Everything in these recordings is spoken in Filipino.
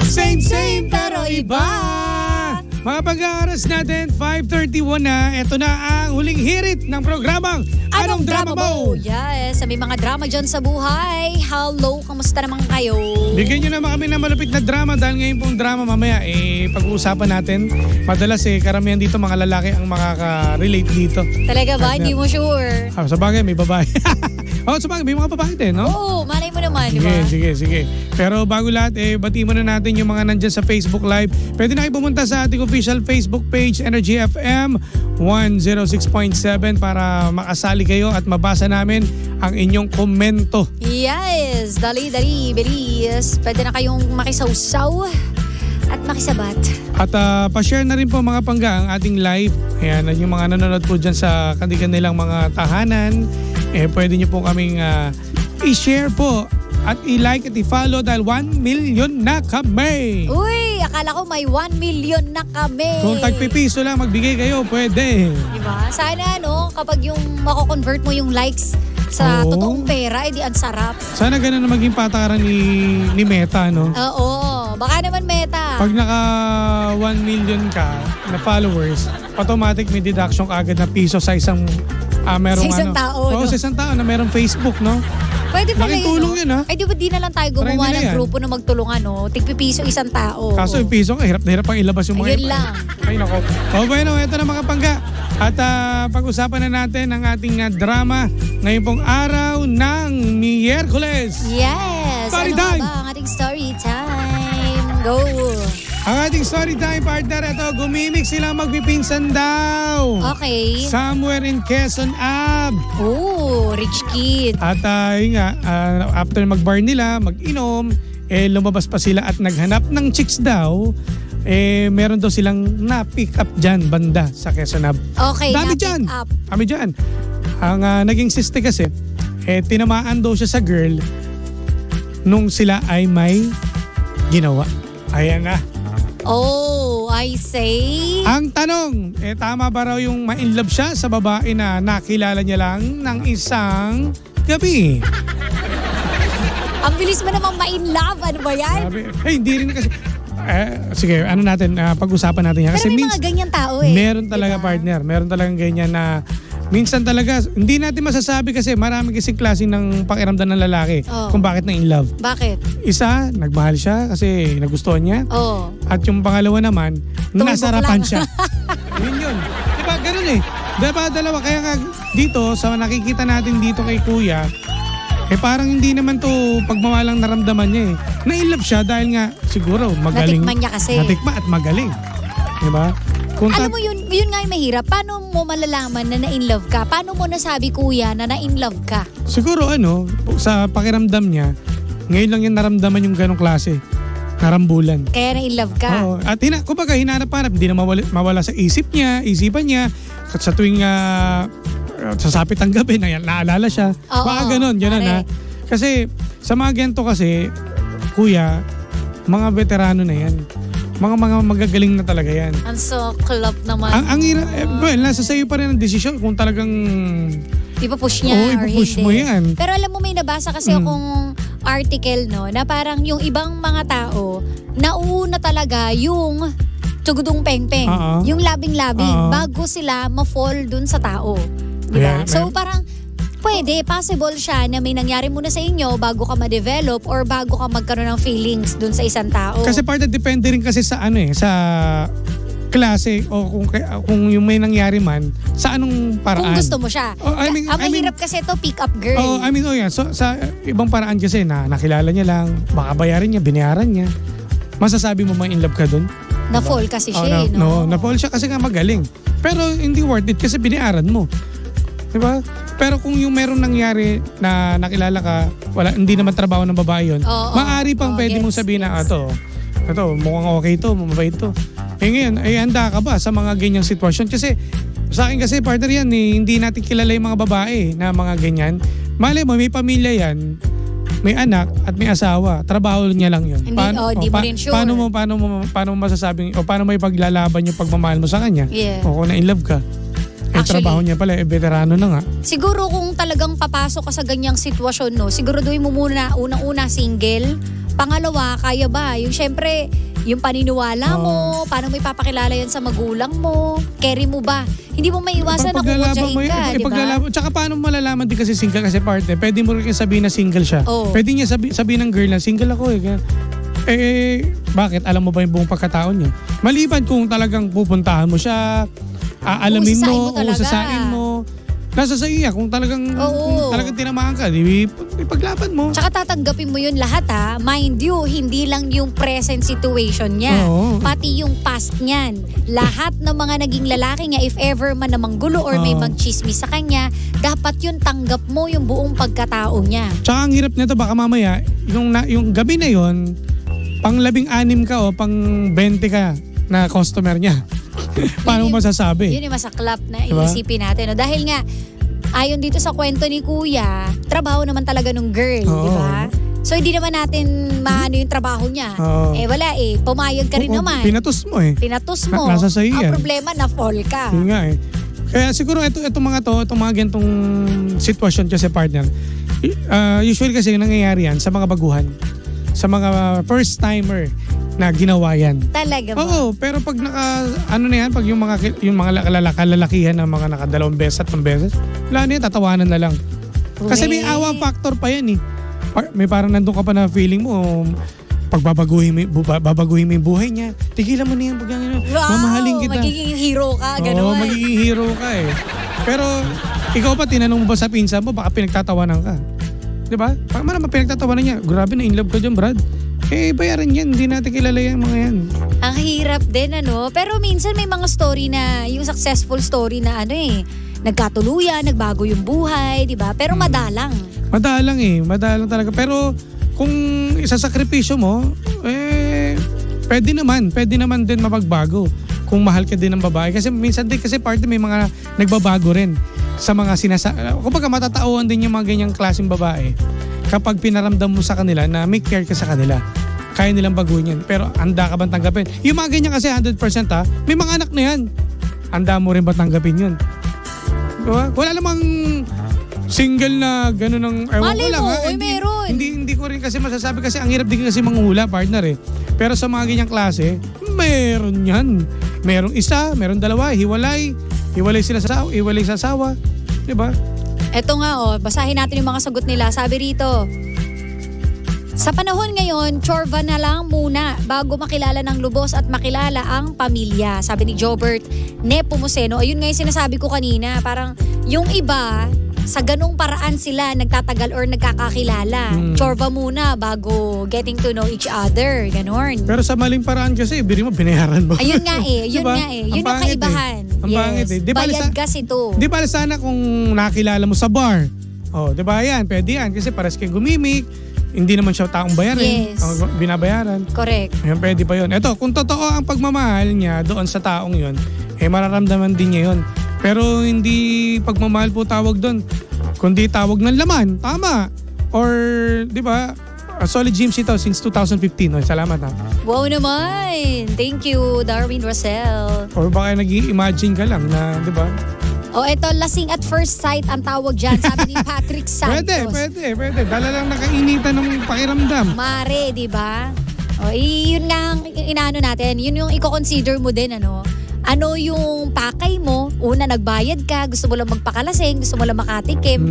Same pero iba. Mga pag-aaras natin, 5:31 na. Ito na ang huling hirit ng programang Anong Drama Mo? Yes, may mga drama dyan sa buhay. Hello, kamusta naman kayo? Bigyan nyo naman kami ng malupit na drama dahil ngayon pong drama mamaya pag-uusapan natin. Madalas karamihan dito mga lalaki ang makaka-relate dito. Talaga ba? Hindi mo sure? Sa bagay, may babae. Sa bagay, may mga babae din, no? Oo, malay mo naman, di ba? Sige. Pero bago lahat, batiin muna natin yung mga nandyan sa Facebook Live. Pwede na kayo pumunta sa ating official Facebook page, Energy FM 106.7 para makasali kayo at mabasa namin ang inyong komento. Yes, dali, bilis. Pwede na kayong makisawsaw at makisabat. At pa-share na rin po mga pangga ang ating live. Ayan, yung mga nanonood po dyan sa kanilang mga tahanan. Pwede nyo po kaming i-share po at i-like at i-follow dahil 1 million na kami. Uy, akala ko may 1 million na kami. Kung tagpipiso lang magbigay kayo, pwede. Diba? Sana kapag yung mako-convert mo yung likes sa totoong pera, edi ang sarap. Sana ganun na maging patakaran ni Meta, no? Oo, baka naman Meta. Pag naka 1 million ka na followers, automatic may deduction ka agad na piso sa isang merong sa isang tao. Oo, sa isang tao na merong Facebook, no? Pwede pala yun. Tulong yun, ha? Ay, di ba di na lang tayo gumawa ng grupo na magtulungan, no? Tigpipiso isang tao. Kaso yung piso nga, hirap na hirap pang ilabas yung mga. Ayun lang. Ay, nako. Bueno, ito na mga pangga. At pag-usapan na natin ang ating drama ngayon pong araw ng Miyerkules. Yes. Story ano time. Ba ang ating story time? Go. Ang ating story time partner, ito, gumimik sila magpipinsan daw. Okay. Somewhere in Quezon Ave. Oh, rich kid. At yun nga, after mag-bar nila, mag-inom, lumabas pa sila at naghanap ng chicks daw. Meron daw silang na-pick up dyan, banda sa Quezon Ave. Okay, dami na-pick up. Kami dyan. Ang naging siste kasi, tinamaan daw siya sa girl nung sila ay may ginawa. Ayan na. Oh, I say. Ang tanong, tama ba raw yung ma-inlove siya sa babae na nakilala niya lang ng isang gabi? Ang bilis mo namang ma-inlove. Ano ba yan? Hindi rin kasi. Sige, pag-usapan natin yan. Pero kasi may mga ganyan tao Meron talaga, diba? Partner. Meron talagang ganyan na minsan talaga, hindi natin masasabi kasi marami kasing klase ng pakiramdam ng lalaki kung bakit na in love. Bakit? Isa, nagmahal siya kasi nagustuhan niya. Oh. At yung pangalawa naman, nasarapan siya. Yun. Diba, ganun dalawa. Kaya nga dito, sa nakikita natin dito kay Kuya, parang hindi naman to pagmamalang naramdaman niya Na-in-love siya dahil nga siguro magaling. Natikman niya kasi. Natikman at magaling. Diba? Alam mo yun nga yung mahirap. Paano mo malalaman na na-in-love ka? Paano mo nasabi Kuya na na-in-love ka? Siguro sa pakiramdam niya, ngayon lang yan naramdaman yung ganong klase. Narambulan. Kaya na-in-love ka? Oo. At kumbaga hinanap-hanap, hindi na mawala sa isipan niya. At sa tuwing sasapit ang gabi, naalala siya. Baka ganun ha. Kasi sa mga ganito kasi, Kuya, mga veterano na yan. Mga magagaling na talaga yan. Ang soklop naman. Ang nasa sayo pa rin ang desisyon kung talagang ipapush niya or ipapush hindi. mo yan. Pero alam mo, may nabasa kasi akong article na parang yung ibang mga tao, nauuna talaga yung tugudong pengpeng. Yung labing-labing bago sila ma-fall dun sa tao. Diba? So parang possible siya na may nangyari muna sa inyo bago ka ma-develop or bago ka magkaroon ng feelings dun sa isang tao. Kasi part depende rin kasi sa sa klase o kung yung may nangyari man sa anong paraan. Kung gusto mo siya. Mahirap kasi ito pick up girl. So sa ibang paraan kasi nakilala niya lang, baka bayarin niya, binayaran niya. Masasabi mo in love ka dun? Na-fall kasi siya na-fall siya kasi nga magaling. Pero hindi worth it kasi binayaran mo. Diba? Pero kung yung meron nangyari na nakilala ka, hindi naman trabaho ng babae yun, maaari pang pwede mong sabihin na ito, mukhang okay to, mabait to. Ngayon, handa ka ba sa mga ganyang sitwasyon? Kasi sa akin kasi partner yan, hindi natin kilala yung mga babae na mga ganyan. Malay mo, may pamilya yan, may anak at may asawa, trabaho niya lang yun. Hindi mo rin sure. Paano mo masasabing, o paano mo ipaglalaban yung pagmamahal mo sa kanya? Yeah. O kung na-in love ka. Trabaho niya pala, veterano na nga. Siguro kung talagang papasok ka sa ganyang sitwasyon, no, siguraduhin mo muna, unang-una single. Pangalawa, kaya ba? Yung syempre, yung paniniwala mo, paano mo ipapakilala yan sa magulang mo, carry mo ba? Hindi mo maiwasan na kukutsahin ka, di ba? Tsaka paano malalaman din kasi single kasi partner, pwede mo rin sabihin na single siya. Pwede niya sabihin ng girl na single ako bakit? Alam mo ba yung buong pagkataon niya? Maliban kung talagang pupuntahan mo siya, aalamin mo, usasain mo. Nasa sa iya, kung talagang tinamaan ka, ipaglaban mo. Tsaka tatanggapin mo yun lahat Mind you, hindi lang yung present situation niya. Pati yung past niyan. Lahat ng mga naging lalaki niya, if ever man na manggulo or may magchismis sa kanya, dapat yun tanggap mo yung buong pagkatao niya. Tsaka ang hirap nito, baka mamaya, yung gabi na yun, pang 16 ka o pang 20 ka na customer niya. Paano mo masasabi? Yun yung masaklap na iisipin natin. No? Dahil nga, ayon dito sa kwento ni Kuya, trabaho naman talaga nung girl, di ba? So hindi naman natin maano yung trabaho niya. Wala pumayag ka rin naman. Pinatos mo Pinatos mo. Nasa sa iya. Ang problema, na-fall ka. Yun nga Kaya siguro itong mga gantong sitwasyon kasi partner, usually kasi nangyayari yan sa mga baguhan. Sa mga first timer na ginawa yan. Talaga ba? Oo, pero pag pag yung mga kalalakihan na mga nakadalawang beses at 3 beses, wala na yan, tatawanan na lang. Kasi may awa factor pa yan May parang nandun ka pa na feeling mo, pag babaguhin mo yung buhay niya, tigilan mo na yan, mamahalin kita. Magiging hero ka, gano'n. Oo, magiging hero ka Pero, ikaw pa, tinanong mo ba sa pinsan mo, baka pinagtatawanan ka. Diba? Pag naman pinagtatawanan niya, grabe na in love ka dyan, Brad. Bayaran yan. Hindi natin kilala yung mga yan. Ang hirap din, Pero minsan may mga story na, yung successful story na nagkatuluyan, nagbago yung buhay, diba? Pero madalang. Madalang talaga. Pero kung isasakripisyo mo, pwede naman din mapagbago. Kung mahal ka din ng babae. Kasi minsan din, kasi party may mga nagbabago rin sa mga kumbaga matatauhan din yung mga ganyang klaseng babae kapag pinaramdam mo sa kanila na may care ka sa kanila. Kaya nilang baguhin yan. Pero handa ka bang tanggapin? Yung mga ganyan kasi 100% may mga anak na yan. Handa mo rin ba tanggapin yun? Diba? Wala namang single na gano'n ng Mali mo, meron. Hindi ko rin kasi masasabi kasi ang hirap din kasi manghula, partner Pero sa mga ganyang klase, meron yan. Merong isa, meron dalawa, hiwalay sa asawa. Diba? Eto nga basahin natin yung mga sagot nila. Sabi rito, sa panahon ngayon, tsorba na lang muna bago makilala ng lubos at makilala ang pamilya. Sabi ni Jobert Nepomuceno. Ayun nga yung sinasabi ko kanina. Parang yung iba, sa ganung paraan sila nagtatagal or nagkakakilala. Tsorba muna bago getting to know each other. Ganon. Pero sa maling paraan kasi, biri mo, binayaran mo. Ayun nga Yun diba? Yun ang kaibahan. Ang pangit Bayad gas ito. Di ba sana kung nakilala mo sa bar? Di ba yan? Pwede yan. Kasi pares kayo gumimik. Hindi naman siya taong bayarin. Yes. Binabayaran. Correct. Ayan, pwede pa yun. Eto, kung totoo ang pagmamahal niya doon sa taong yun, mararamdaman din niya yun. Pero hindi pagmamahal po tawag doon. Kundi tawag ng laman. Tama. Or, di ba, solid gyms ito since 2015. Salamat Wow naman. Thank you, Darwin Rosell. Or baka nag-i-imagine ka lang na, di ba? Eto, lasing at first sight ang tawag dyan. Sabi ni Patrick Santos. Pwede. Dala lang nakainitan ng pakiramdam. Mare, di ba? Yun nga ang inaano natin. Yun yung i-consider mo din, Ano yung pakay mo? Una, nagbayad ka, gusto mo lang magpakalasing, gusto mo lang makatikim.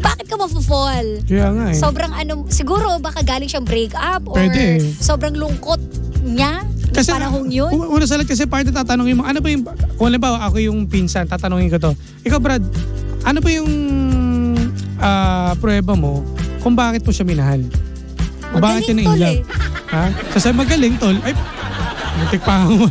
Bakit ka mafo-fall? Kaya nga Sobrang siguro baka galing siyang break up or sobrang lungkot niya kasi panahong yun. Una sa lahat kasi party tatanungin mo, ano ba yung, kung halimbawa ako yung pinsan, tatanungin ko to. Ikaw Brad, ano ba yung prueba mo kung bakit mo siya minahal? Bakit yun in love? Kasi magaling tol. Muntik pa ako.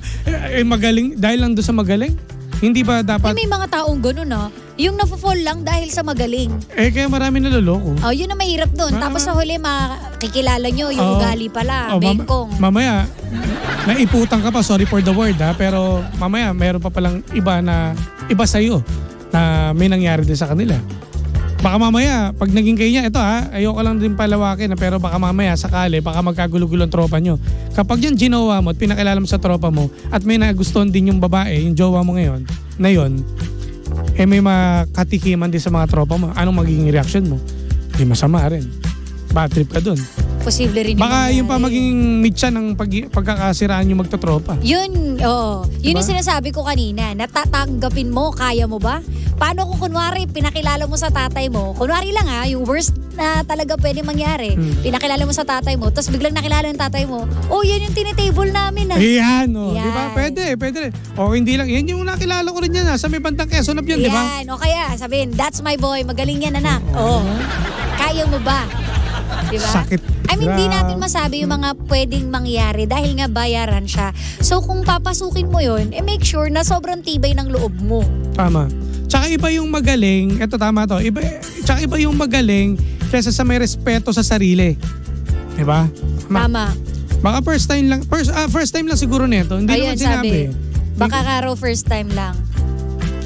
Magaling, dahil lang doon sa magaling? Hindi ba dapat... may mga taong gano'n yung nafo-fall lang dahil sa magaling. Kaya marami naloloko. Yun ang mahirap doon. Tapos sa huli, makikilala nyo yung ugali pala. Bengkong. Mamaya, naiputang ka pa, sorry for the word pero mamaya meron pa palang iba sa'yo na may nangyari din sa kanila. Baka mamaya, pag naging kayo niya, ito ayoko lang din palawakin pero baka mamaya sakali, baka magkagulo-gulo ang tropa nyo. Kapag yan ginawa mo at pinakilala mo sa tropa mo at may nagustuhan din yung babae, yung jowa mo ngayon, na yun, may makatikiman din sa mga tropa mo, anong magiging reaction mo? Di masama rin. Bad trip ka dun. Posible rin baka yung pa maging mitya ng pagkakasiraan yung magtotropa. Yun, oo. Yun yung sinasabi ko kanina. Natatanggapin mo, kaya mo ba? Paano kung kunwari pinakilala mo sa tatay mo, kunwari lang yung worst na talaga pwede mangyari. Pinakilala mo sa tatay mo, tapos biglang nakilala ng tatay mo, yan yung tinitable namin Yan, di ba? Pwede. O hindi lang, yan yung nakilala ko rin yan sa may bandang Quezon yan, di ba? Yan, o kaya sabihin, that's my boy, magaling yan anak. Kaya mo ba? Diba? Sakit. Hindi natin masabi yung mga pwedeng mangyari dahil nga bayaran siya. So kung papasukin mo yun, make sure na sobrang tibay ng loob mo. Tama. Tsaka iba yung magaling, eto tama to, tsaka iba yung magaling kaysa sa may respeto sa sarili. Diba? Tama. Baka first time lang siguro nito. Hindi naman sinabi. Baka karo first time lang.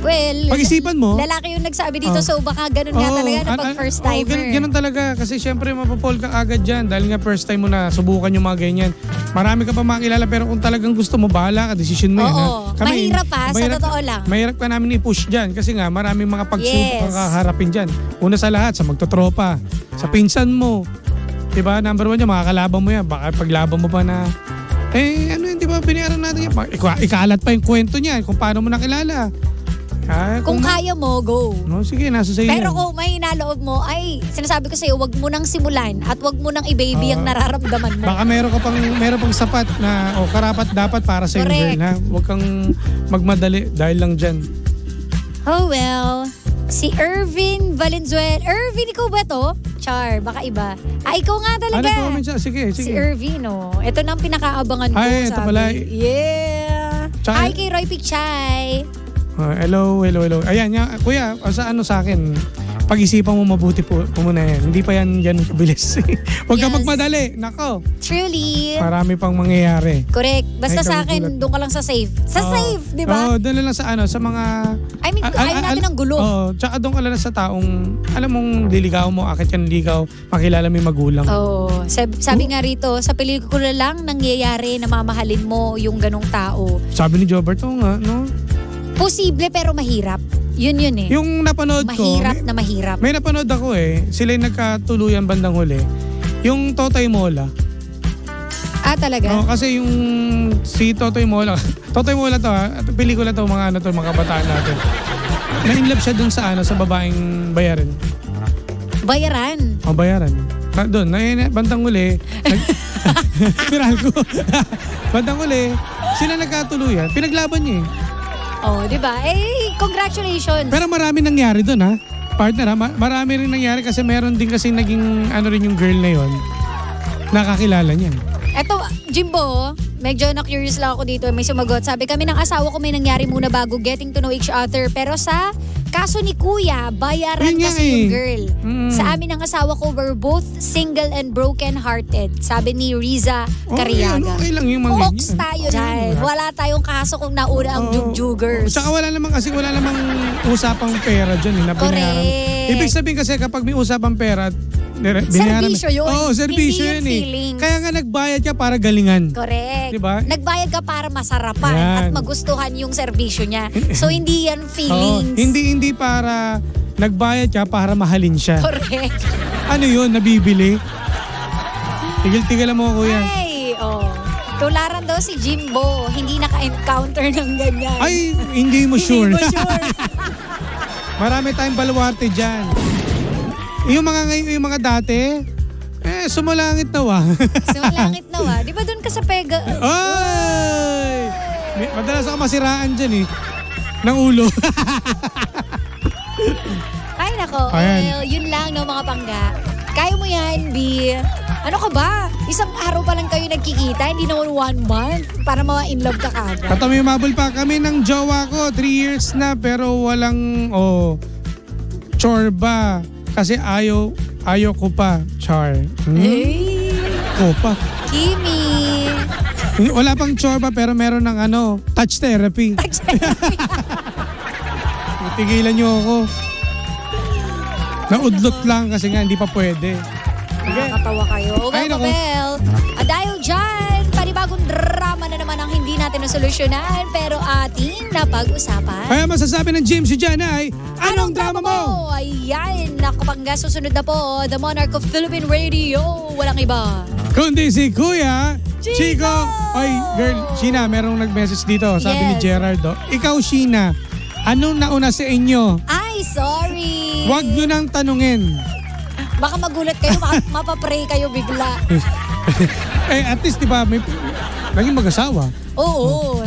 Well, pag-isipan mo. Lalaki yung nagsabi dito, so baka ganun nga talaga na pag first timer. Ganun talaga kasi syempre mapapol ka agad dyan dahil nga first time mo na subukan yung mga ganyan. Marami ka pa makilala pero kung talagang gusto mo, bahala ka, decision mo yan. Mahirap sa totoo lang. Mahirap ka namin i-push dyan kasi nga maraming mga pagsubok kang kaharapin dyan. Una sa lahat, sa magtotropa, sa pinsan mo. Diba? Number 1 yan, makakalaban mo yan. Baka paglaban mo pa na, di ba, binayaran natin yan. Ikalat pa yung kwento niya kung paano mo nakilala. Kung kaya mo, go. Sige, nasa sa'yo. Pero kung mahina loob mo, sinasabi ko sa'yo, wag mo nang simulan at wag mo nang i-baby ang nararamdaman mo. Baka meron pang sapat na karapat dapat para sa yung girl, ha? Huwag kang magmadali dahil lang dyan. Oh well. Si Irvin Valenzuela. Irvin, ikaw ba to? Char, baka iba. Ikaw nga talaga. Comment siya. Sige. Si Irvin, Ito na ang pinakaabangan ko. Ito pala. Yeah. Tsaka, Hi kay Roy Pichay. Hello. Ayan, kuya, sa akin, pag-isipan mo mabuti po muna yan. Hindi pa yan kabilis. Huwag ka magmadali. Nako. Truly. Marami pang mangyayari. Correct. Basta sa akin, doon ka lang sa safe. Safe, di ba? Doon lang sa mga... ayaw natin ng gulo. Tsaka doon ka lang sa taong, alam mong liligaw mo, akit yan ligaw, makilala mo yung magulang. Sabi nga rito, sa pelikula lang nangyayari na mamahalin mo yung ganong tao. Sabi ni Jobert, nga, no? Posible pero mahirap. Yun Yung napanood mahirap na mahirap. May napanood ako Sila yung nagkatuluyan bandang huli. Yung Totoy Mola. Talaga? No, kasi yung si Totoy Mola. Totoy Mola to pelikula to mga kabataan natin. Na-inlove siya dun sa babaeng bayaran. Bayaran? Bayaran. Doon, bandang huli. Piral ko. Bandang huli, sila nagkatuluyan. Pinaglaban niya di ba? Congratulations. Pero marami nangyari doon, ha? Partner, ha? Marami rin nangyari kasi meron din kasi naging rin yung girl na yon. Nakakilala niya. Eto, Jimbo, medyo na-curious lang ako dito. May sumagot. Sabi kami ng asawa ko may nangyari muna bago getting to know each other. Pero sa kaso ni Kuya, bayaran kasi yung girl. Sa amin ng asawa ko, we're both single and broken-hearted. Sabi ni Riza Cariaga. Okay lang yung mga Oaks tayo dyan. Wala tayong kaso kung nauna ang jugjugers. Tsaka wala namang usapang pera dyan. Correct. Ibig sabihin kasi kapag may usapang pera, serbisyo yun. Serbisyo yun Kaya nga nagbayad ka para galingan. Correct. Diba? Nagbayad ka para masarapan at magustuhan yung serbisyo niya. So hindi yan feelings. Hindi para nagbayad ka para mahalin siya. Correct. Ano yun? Nabibili? Tigil-tigilan mo, kuya. Tularan daw si Jimbo. Hindi naka-encounter ng ganyan. Ay, hindi mo sure. Hindi mo sure. Marami tayong baluarte dyan. Yung mga dati, sumulangit nawa. Sumulangit nawa. Di ba doon ka sa Pega? Ay! Madalas ako masiraan dyan ng ulo. Ay nako. Well, yun lang mga pangga. Kaya mo yan, B. Ano ka ba? Isang araw pa lang kayo nagkikita, hindi naman 1 month para ma-in love ka kagad. Tatamimabol pa kami ng jowa ko. 3 years na pero walang chorba. Kasi ayaw ko pa, Char. Ko pa. Kimi. Wala pang chorba pero meron ng touch therapy. Touch therapy. Tigilan niyo ako. Naudlot lang kasi nga hindi pa pwede. Nakakatawa kayo. Well, dahil dyan, panibagong drama na naman ang hindi natin nasolusyonan pero ating napag-usapan. Kaya masasabi ng Jim si Jan ay, anong drama mo? Ayan, nakapangga, susunod na po, The Monarch of Philippine Radio. Walang iba kundi si Kuya Chico. Oy, girl, Sheena, merong nag-message dito. Sabi ni Gerard, ikaw, Sheena, anong nauna sa inyo? Ay, sorry. Huwag nyo nang tanungin. Baka magulat kayo, mapapray kayo bigla. At least, di ba, may naging mag-asawa. Oo,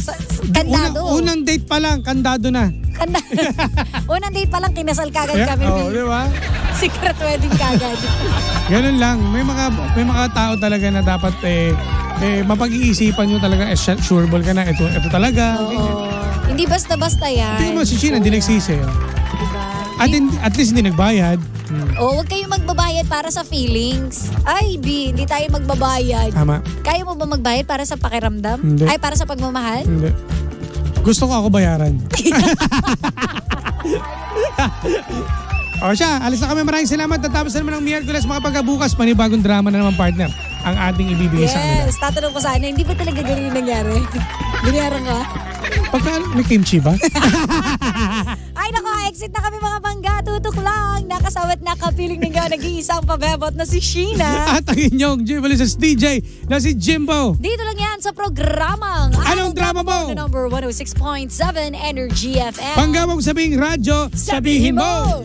kandado. Unang date pa lang, kandado na. Unang date pa lang, kinasal kagad kami. Oo, di ba? Secret wedding kagad. Ganun lang. May mga tao talaga na dapat mapag-iisipan nyo talaga, sure ball ka na, ito talaga. Hindi basta-basta yan. Hindi mo si Sheena, hindi nagsisi. Diba? At least hindi nagbayad. Huwag kayong magbabayad para sa feelings. Ay, B, hindi tayo magbabayad. Tama. Kaya mo ba magbayad para sa pakiramdam? Hindi. Ay, para sa pagmamahal? Hindi. Gusto ko ako bayaran. O siya, alis na kami. Maraming salamat. Tatapos na naman ng Miyerkules. Makapagkabukas, panibagong drama na naman, partner, ang ating ibibigay sa kanila. Yes, tatanong ko sana, hindi ba talaga ganun yung nangyari? Binayaran ka? Pagka may kimchi ba? Ay nako, exit na kami mga bangga. Tutok lang. Nakasawat nakapiling nga nag-iisang pabebot na si Sheena. At ang inyong Jivalis DJ na si Jimbo. Dito lang yan sa programang Anong Drama Mo? The number 106.7 Energy FM. Panggawang sabing radyo, sabihin mo!